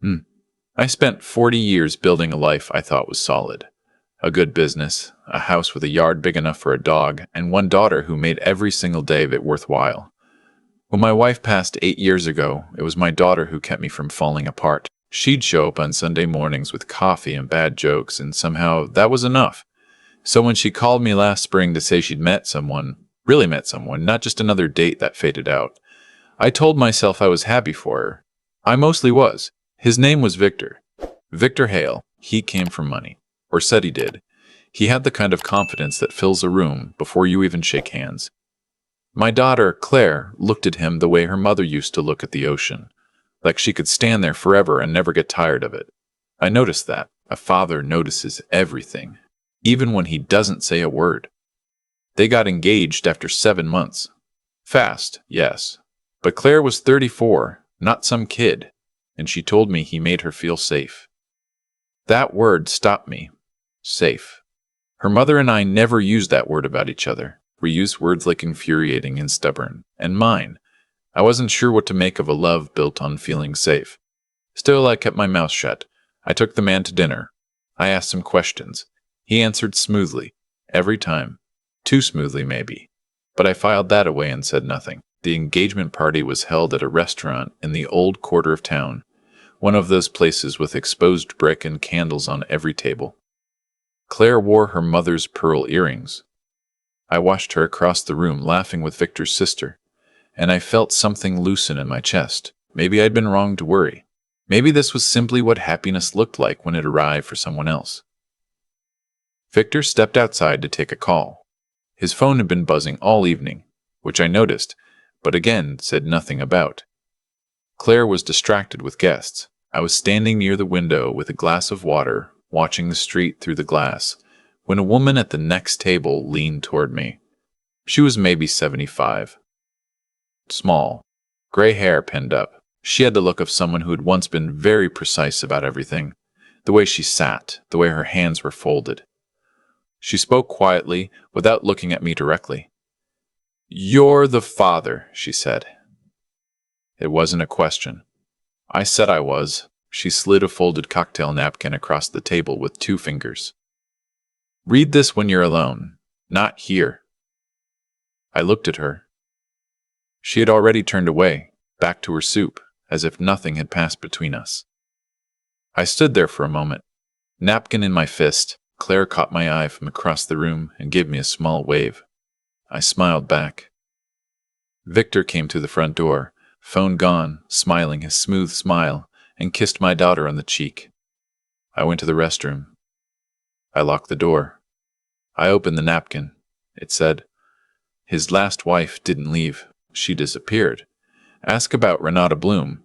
Hmm. I spent 40 years building a life I thought was solid. A good business, a house with a yard big enough for a dog, and one daughter who made every single day of it worthwhile. When my wife passed 8 years ago, it was my daughter who kept me from falling apart. She'd show up on Sunday mornings with coffee and bad jokes, and somehow that was enough. So when she called me last spring to say she'd met someone, really met someone, not just another date that faded out, I told myself I was happy for her. I mostly was. His name was Victor. Victor Hale. He came from money. Or said he did. He had the kind of confidence that fills a room before you even shake hands. My daughter, Claire, looked at him the way her mother used to look at the ocean, like she could stand there forever and never get tired of it. I noticed that. A father notices everything, even when he doesn't say a word. They got engaged after 7 months. Fast, yes. But Claire was 34, not some kid, and she told me he made her feel safe. That word stopped me. Safe. Her mother and I never used that word about each other. We used words like infuriating and stubborn, and mine. I wasn't sure what to make of a love built on feeling safe. Still, I kept my mouth shut. I took the man to dinner. I asked him questions. He answered smoothly. Every time. Too smoothly, maybe. But I filed that away and said nothing. The engagement party was held at a restaurant in the old quarter of town, one of those places with exposed brick and candles on every table. Claire wore her mother's pearl earrings. I watched her across the room laughing with Victor's sister, and I felt something loosen in my chest. Maybe I'd been wrong to worry. Maybe this was simply what happiness looked like when it arrived for someone else. Victor stepped outside to take a call. His phone had been buzzing all evening, which I noticed, but again said nothing about. Claire was distracted with guests. I was standing near the window with a glass of water, watching the street through the glass, when a woman at the next table leaned toward me. She was maybe 75. Small, gray hair pinned up. She had the look of someone who had once been very precise about everything, the way she sat, the way her hands were folded. She spoke quietly, without looking at me directly. "You're the father," she said. It wasn't a question. I said I was. She slid a folded cocktail napkin across the table with 2 fingers. "Read this when you're alone, not here." I looked at her. She had already turned away, back to her soup, as if nothing had passed between us. I stood there for a moment, napkin in my fist. Claire caught my eye from across the room and gave me a small wave. I smiled back. Victor came to the front door, phone gone, smiling his smooth smile, and kissed my daughter on the cheek. I went to the restroom. I locked the door. I opened the napkin. It said, "His last wife didn't leave. She disappeared. Ask about Renata Bloom.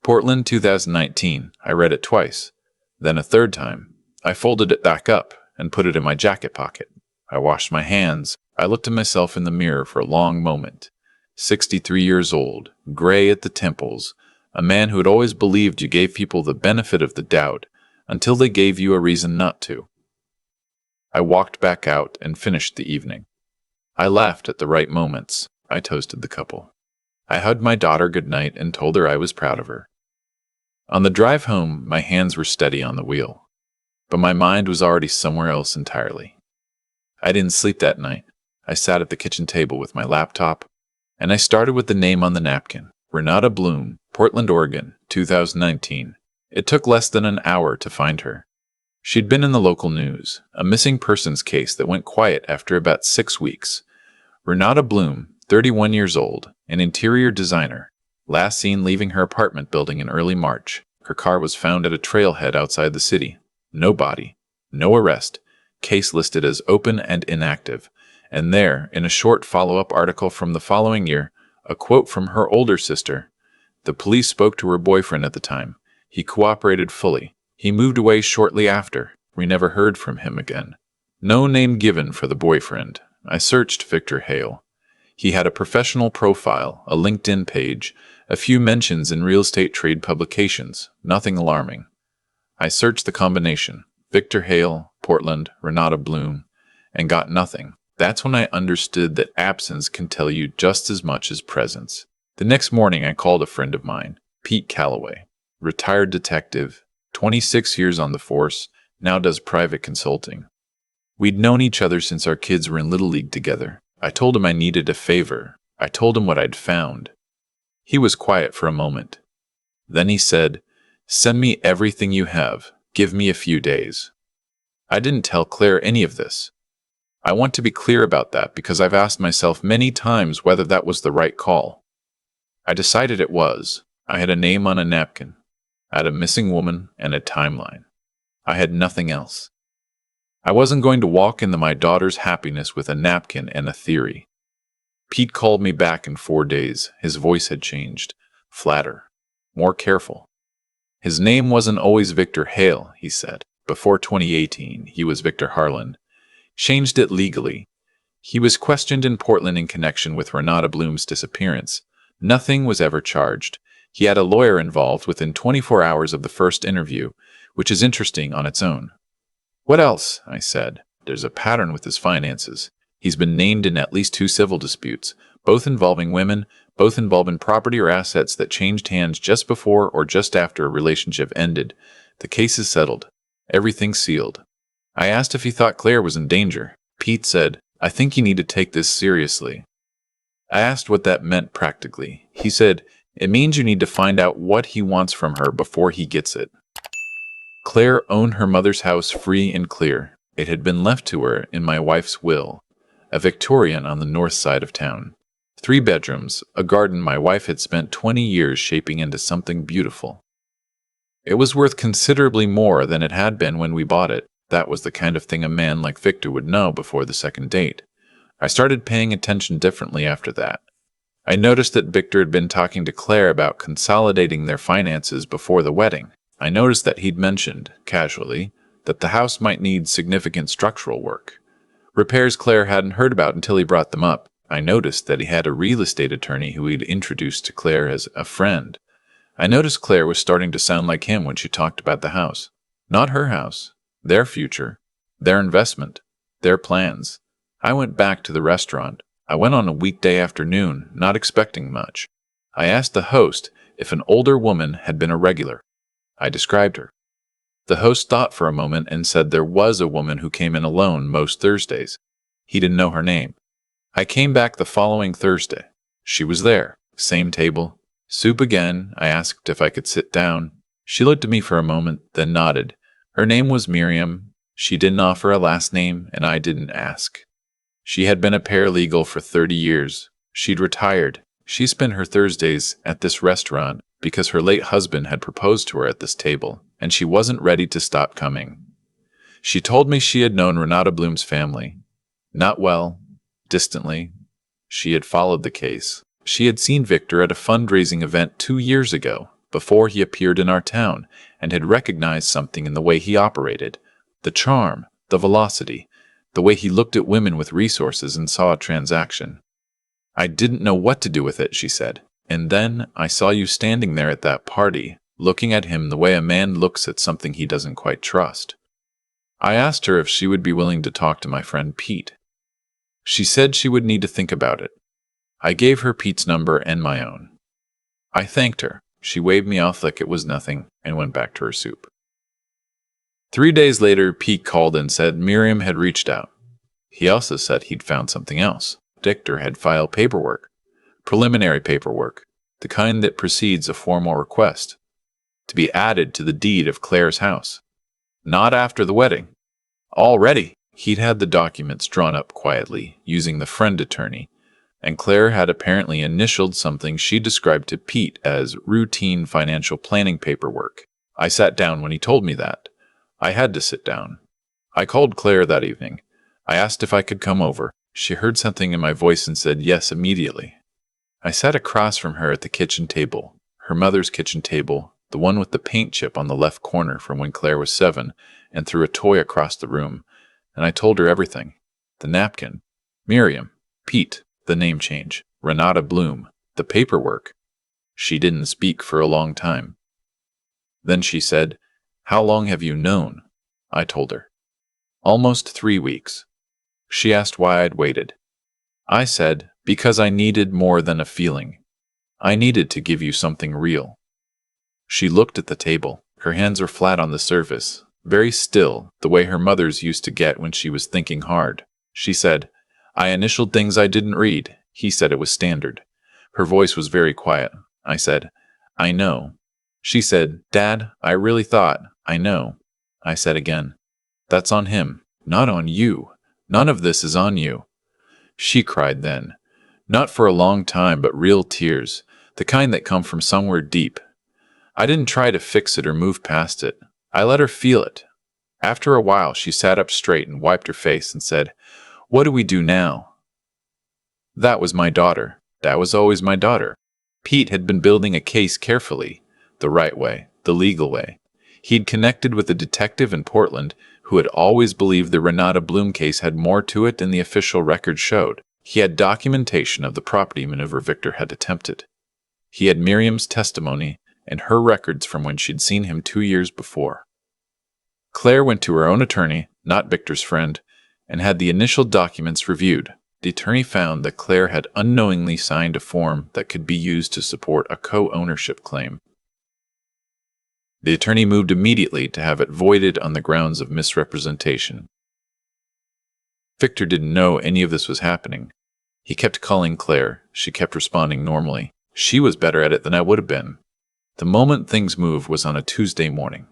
Portland 2019. I read it twice. Then a third time. I folded it back up and put it in my jacket pocket. I washed my hands. I looked at myself in the mirror for a long moment. 63 years old, gray at the temples, a man who had always believed you gave people the benefit of the doubt until they gave you a reason not to. I walked back out and finished the evening. I laughed at the right moments. I toasted the couple. I hugged my daughter goodnight and told her I was proud of her. On the drive home, my hands were steady on the wheel, but my mind was already somewhere else entirely. I didn't sleep that night. I sat at the kitchen table with my laptop, and I started with the name on the napkin, Renata Bloom, Portland, Oregon, 2019. It took less than an hour to find her. She'd been in the local news, a missing persons case that went quiet after about 6 weeks. Renata Bloom, 31 years old, an interior designer, last seen leaving her apartment building in early March. Her car was found at a trailhead outside the city. No body, no arrest, case listed as open and inactive. And there, in a short follow-up article from the following year, a quote from her older sister. The police spoke to her boyfriend at the time. He cooperated fully. He moved away shortly after. We never heard from him again. No name given for the boyfriend. I searched Victor Hale. He had a professional profile, a LinkedIn page, a few mentions in real estate trade publications. Nothing alarming. I searched the combination, Victor Hale, Portland, Renata Bloom, and got nothing. That's when I understood that absence can tell you just as much as presence. The next morning I called a friend of mine, Pete Calloway. retired detective, 26 years on the force, now does private consulting. We'd known each other since our kids were in Little League together. I told him I needed a favor. I told him what I'd found. He was quiet for a moment. Then he said, "Send me everything you have. Give me a few days." I didn't tell Claire any of this. I want to be clear about that because I've asked myself many times whether that was the right call. I decided it was. I had a name on a napkin. I had a missing woman and a timeline. I had nothing else. I wasn't going to walk into my daughter's happiness with a napkin and a theory. Pete called me back in 4 days. His voice had changed. Flatter. More careful. His name wasn't always Victor Hale, he said. Before 2018, he was Victor Harlan. Changed it legally. He was questioned in Portland in connection with Renata Bloom's disappearance. Nothing was ever charged. He had a lawyer involved within 24 hours of the first interview, which is interesting on its own. What else? I said. There's a pattern with his finances. He's been named in at least 2 civil disputes, both involving women, both involving property or assets that changed hands just before or just after a relationship ended. The case is settled. Everything's sealed. I asked if he thought Claire was in danger. Pete said, "I think you need to take this seriously." I asked what that meant practically. He said, "It means you need to find out what he wants from her before he gets it." Claire owned her mother's house free and clear. It had been left to her in my wife's will, a Victorian on the north side of town. 3 bedrooms, a garden my wife had spent 20 years shaping into something beautiful. It was worth considerably more than it had been when we bought it. That was the kind of thing a man like Victor would know before the second date. I started paying attention differently after that. I noticed that Victor had been talking to Claire about consolidating their finances before the wedding. I noticed that he'd mentioned, casually, that the house might need significant structural work. Repairs Claire hadn't heard about until he brought them up. I noticed that he had a real estate attorney who he'd introduced to Claire as a friend. I noticed Claire was starting to sound like him when she talked about the house. Not her house. Their future. Their investment. Their plans. I went back to the restaurant. I went on a weekday afternoon, not expecting much. I asked the host if an older woman had been a regular. I described her. The host thought for a moment and said there was a woman who came in alone most Thursdays. He didn't know her name. I came back the following Thursday. She was there. Same table. Soup again. I asked if I could sit down. She looked at me for a moment, then nodded. Her name was Miriam. She didn't offer a last name, and I didn't ask. She had been a paralegal for 30 years. She'd retired. She spent her Thursdays at this restaurant because her late husband had proposed to her at this table, and she wasn't ready to stop coming. She told me she had known Renata Bloom's family. Not well, distantly. She had followed the case. She had seen Victor at a fundraising event 2 years ago, before he appeared in our town, and had recognized something in the way he operated. The charm, the velocity, the way he looked at women with resources and saw a transaction. I didn't know what to do with it, she said. And then I saw you standing there at that party, looking at him the way a man looks at something he doesn't quite trust. I asked her if she would be willing to talk to my friend Pete. She said she would need to think about it. I gave her Pete's number and my own. I thanked her. She waved me off like it was nothing and went back to her soup. 3 days later, Pete called and said Miriam had reached out. He also said he'd found something else. Victor had filed paperwork. Preliminary paperwork, the kind that precedes a formal request, to be added to the deed of Claire's house. Not after the wedding. Already, he'd had the documents drawn up quietly, using the friend attorney, and Claire had apparently initialed something she described to Pete as routine financial planning paperwork. I sat down when he told me that. I had to sit down. I called Claire that evening. I asked if I could come over. She heard something in my voice and said yes immediately. I sat across from her at the kitchen table, her mother's kitchen table, the one with the paint chip on the left corner from when Claire was 7, and threw a toy across the room, and I told her everything. The napkin, Miriam, Pete, the name change, Renata Bloom, the paperwork. She didn't speak for a long time. Then she said, "How long have you known?" I told her. "Almost 3 weeks." She asked why I'd waited. I said, "Because I needed more than a feeling. I needed to give you something real." She looked at the table. Her hands were flat on the surface, very still, the way her mother's used to get when she was thinking hard. She said, "I initialed things I didn't read." He said it was standard. Her voice was very quiet. I said, "I know." She said, "Dad, I really thought, I know." I said again, "That's on him, not on you. None of this is on you." She cried then. Not for a long time, but real tears, the kind that come from somewhere deep. I didn't try to fix it or move past it. I let her feel it. After a while, she sat up straight and wiped her face and said, "What do we do now?" That was my daughter. That was always my daughter. Pete had been building a case carefully, the right way, the legal way. He'd connected with a detective in Portland who had always believed the Renata Bloom case had more to it than the official record showed. He had documentation of the property maneuver Victor had attempted. He had Miriam's testimony and her records from when she'd seen him 2 years before. Claire went to her own attorney, not Victor's friend, and had the initial documents reviewed. The attorney found that Claire had unknowingly signed a form that could be used to support a co-ownership claim. The attorney moved immediately to have it voided on the grounds of misrepresentation. Victor didn't know any of this was happening. He kept calling Claire. She kept responding normally. She was better at it than I would have been. The moment things moved was on a Tuesday morning.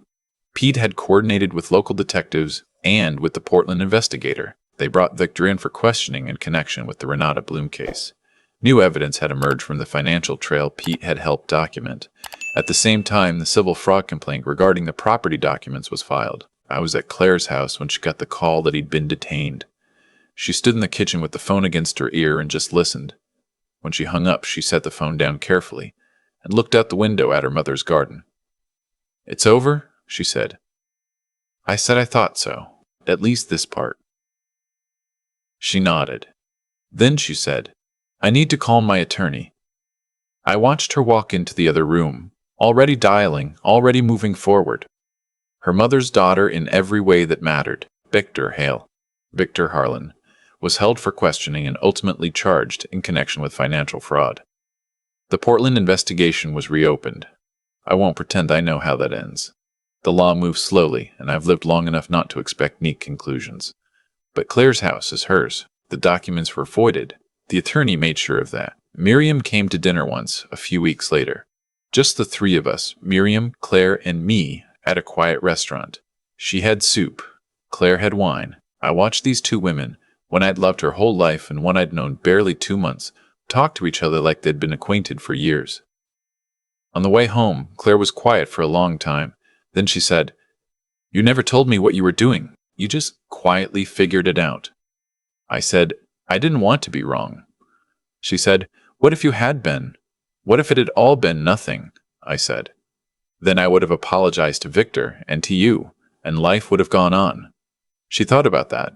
Pete had coordinated with local detectives and with the Portland investigator. They brought Victor in for questioning in connection with the Renata Bloom case. New evidence had emerged from the financial trail Pete had helped document. At the same time, the civil fraud complaint regarding the property documents was filed. I was at Claire's house when she got the call that he'd been detained. She stood in the kitchen with the phone against her ear and just listened. When she hung up, she set the phone down carefully and looked out the window at her mother's garden. "It's over?" she said. I said I thought so, at least this part. She nodded. Then she said, "I need to call my attorney." I watched her walk into the other room, already dialing, already moving forward. Her mother's daughter in every way that mattered, Victor Harlan, was held for questioning and ultimately charged in connection with financial fraud. The Portland investigation was reopened. I won't pretend I know how that ends. The law moves slowly, and I've lived long enough not to expect neat conclusions. But Claire's house is hers. The documents were voided. The attorney made sure of that. Miriam came to dinner once, a few weeks later. Just the three of us, Miriam, Claire, and me, at a quiet restaurant. She had soup. Claire had wine. I watched these two women, one I'd loved her whole life and one I'd known barely 2 months, talk to each other like they'd been acquainted for years. On the way home, Claire was quiet for a long time. Then she said, "You never told me what you were doing. You just quietly figured it out." I said, "I didn't want to be wrong." She said, "What if you had been? What if it had all been nothing?" I said. "Then I would have apologized to Victor and to you, and life would have gone on." She thought about that.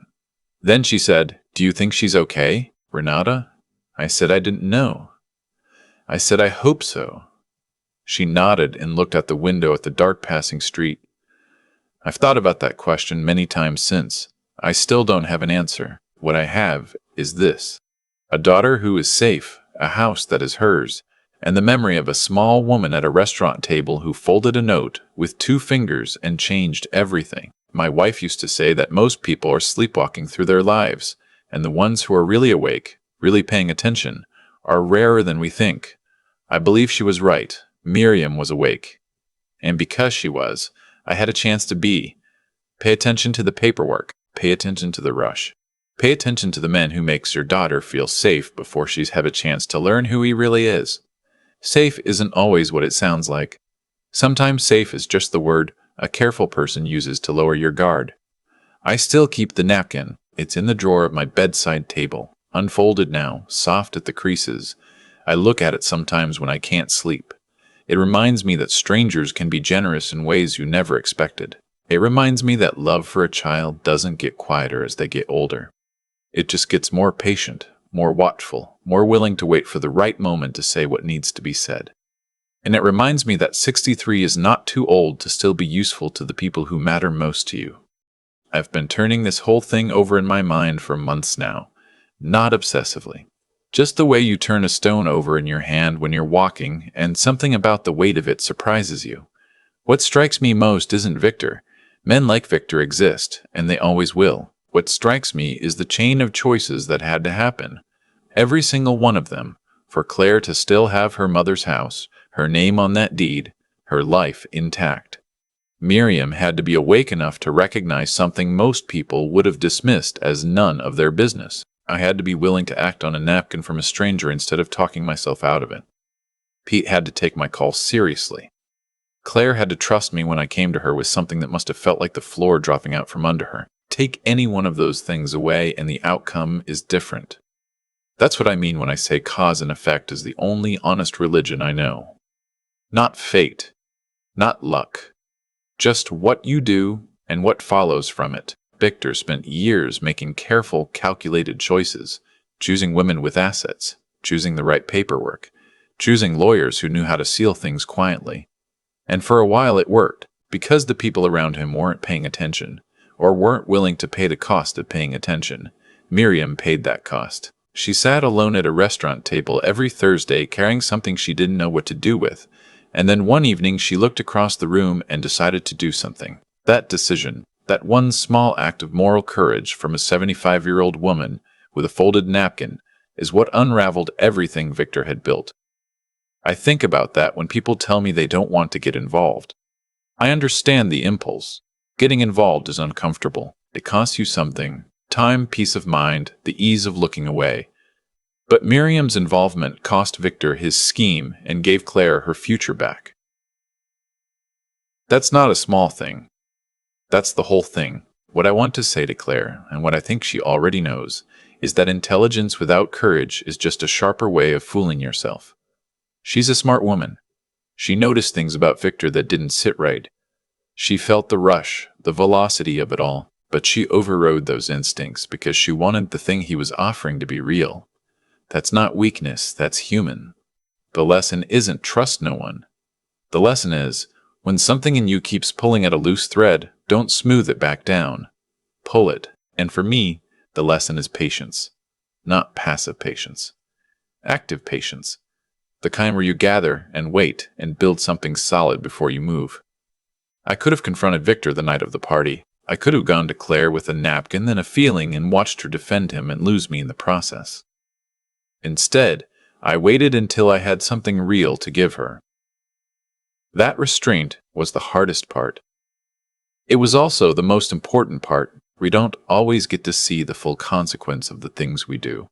Then she said, "Do you think she's okay, Renata?" I said I didn't know. I said I hope so. She nodded and looked out the window at the dark passing street. I've thought about that question many times since. I still don't have an answer. What I have is this: a daughter who is safe, a house that is hers, and the memory of a small woman at a restaurant table who folded a note with 2 fingers and changed everything. My wife used to say that most people are sleepwalking through their lives, and the ones who are really awake, really paying attention, are rarer than we think. I believe she was right. Miriam was awake. And because she was, I had a chance to be. Pay attention to the paperwork. Pay attention to the rush. Pay attention to the man who makes your daughter feel safe before she's had a chance to learn who he really is. Safe isn't always what it sounds like. Sometimes safe is just the word a careful person uses to lower your guard. I still keep the napkin. It's in the drawer of my bedside table, unfolded now, soft at the creases. I look at it sometimes when I can't sleep. It reminds me that strangers can be generous in ways you never expected. It reminds me that love for a child doesn't get quieter as they get older. It just gets more patient, more watchful, more willing to wait for the right moment to say what needs to be said. And it reminds me that 63 is not too old to still be useful to the people who matter most to you. I've been turning this whole thing over in my mind for months now, not obsessively. Just the way you turn a stone over in your hand when you're walking, and something about the weight of it surprises you. What strikes me most isn't Victor. Men like Victor exist, and they always will. What strikes me is the chain of choices that had to happen. Every single one of them, for Claire to still have her mother's house, her name on that deed, her life intact. Miriam had to be awake enough to recognize something most people would have dismissed as none of their business. I had to be willing to act on a napkin from a stranger instead of talking myself out of it. Pete had to take my call seriously. Claire had to trust me when I came to her with something that must have felt like the floor dropping out from under her. Take any one of those things away and the outcome is different. That's what I mean when I say cause and effect is the only honest religion I know. Not fate, not luck, just what you do and what follows from it. Victor spent years making careful, calculated choices, choosing women with assets, choosing the right paperwork, choosing lawyers who knew how to seal things quietly. And for a while it worked, because the people around him weren't paying attention, or weren't willing to pay the cost of paying attention. Miriam paid that cost. She sat alone at a restaurant table every Thursday carrying something she didn't know what to do with, and then one evening she looked across the room and decided to do something. That decision, that one small act of moral courage from a 75-year-old woman with a folded napkin, is what unraveled everything Victor had built. I think about that when people tell me they don't want to get involved. I understand the impulse. Getting involved is uncomfortable. It costs you something: time, peace of mind, the ease of looking away. But Miriam's involvement cost Victor his scheme and gave Claire her future back. That's not a small thing. That's the whole thing. What I want to say to Claire, and what I think she already knows, is that intelligence without courage is just a sharper way of fooling yourself. She's a smart woman. She noticed things about Victor that didn't sit right. She felt the rush, the velocity of it all, but she overrode those instincts because she wanted the thing he was offering to be real. That's not weakness, that's human. The lesson isn't trust no one. The lesson is, when something in you keeps pulling at a loose thread, don't smooth it back down. Pull it. And for me, the lesson is patience. Not passive patience. Active patience. The kind where you gather and wait and build something solid before you move. I could have confronted Victor the night of the party. I could have gone to Claire with a napkin and a feeling and watched her defend him and lose me in the process. Instead, I waited until I had something real to give her. That restraint was the hardest part. It was also the most important part. We don't always get to see the full consequence of the things we do.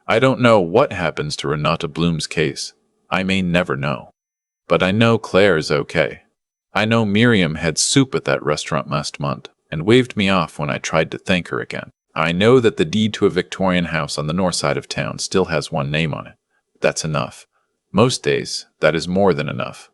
I don't know what happens to Renata Bloom's case. I may never know. But I know Claire is okay. I know Miriam had soup at that restaurant last month and waved me off when I tried to thank her again. I know that the deed to a Victorian house on the north side of town still has one name on it. That's enough. Most days, that is more than enough.